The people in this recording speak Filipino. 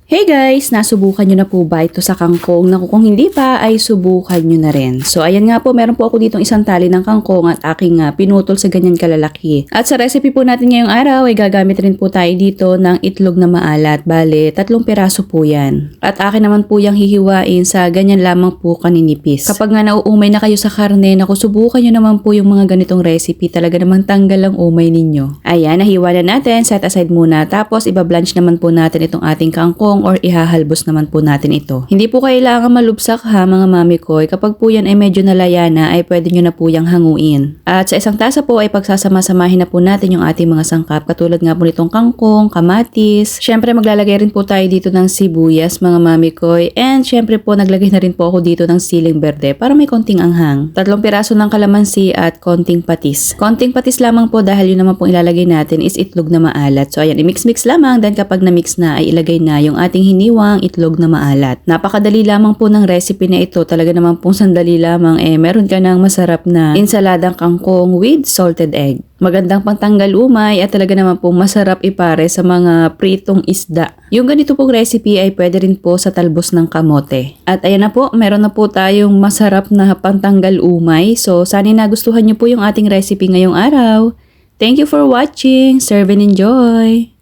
Hey guys! Nasubukan nyo na po ba ito sa kangkong? Naku, kung hindi pa ay subukan nyo na rin. So ayan nga po, meron po ako ditong isang tali ng kangkong at aking pinutol sa ganyan kalalaki. At sa recipe po natin ngayong araw ay gagamit rin po tayo dito ng itlog na maalat. Bale, 3 piraso po yan. At akin naman po yung hihiwain sa ganyan lamang po kaninipis. Kapag nga nauumay na kayo sa karne, naku, subukan nyo naman po yung mga ganitong recipe. Talaga namang tanggal ang umay ninyo. Ayan, nahiwa na natin. Set aside muna. Tapos ibablanch naman po natin itong ating kangkong or ihahalbos naman po natin ito. Hindi po kailangan malubsak ha mga mami ko. Kapag po yan ay medyo nalaya na ay pwede nyo na po yung hanguin. At sa isang tasa po ay pagsasama-samahin na po natin yung ating mga sangkap katulad nga po nitong kangkong, kamatis. Syempre maglalagay rin po tayo dito ng sibuyas mga mami ko. And syempre po naglagay na rin po ako dito ng siling berde para may konting anghang. 3 piraso ng kalamansi at konting patis. Konting patis lamang po dahil yun naman pong ilalagay natin is itlog na maalat. So ayan, i-mix-mix lamang. Then kapag na-mix na ay ilagay na yung ating hiniwang itlog na maalat. Napakadali lamang po ng recipe na ito. Talaga naman pong sandali lamang meron ka ng masarap na insaladang kangkong with salted egg. Magandang pangtanggal umay at talaga naman pong masarap ipare sa mga pritong isda. Yung ganito pong recipe ay pwede rin po sa talbos ng kamote. At ayan na po, meron na po tayong masarap na pantanggal umay. So sana nagustuhan niyo po yung ating recipe ngayong araw. Thank you for watching. Serve and enjoy!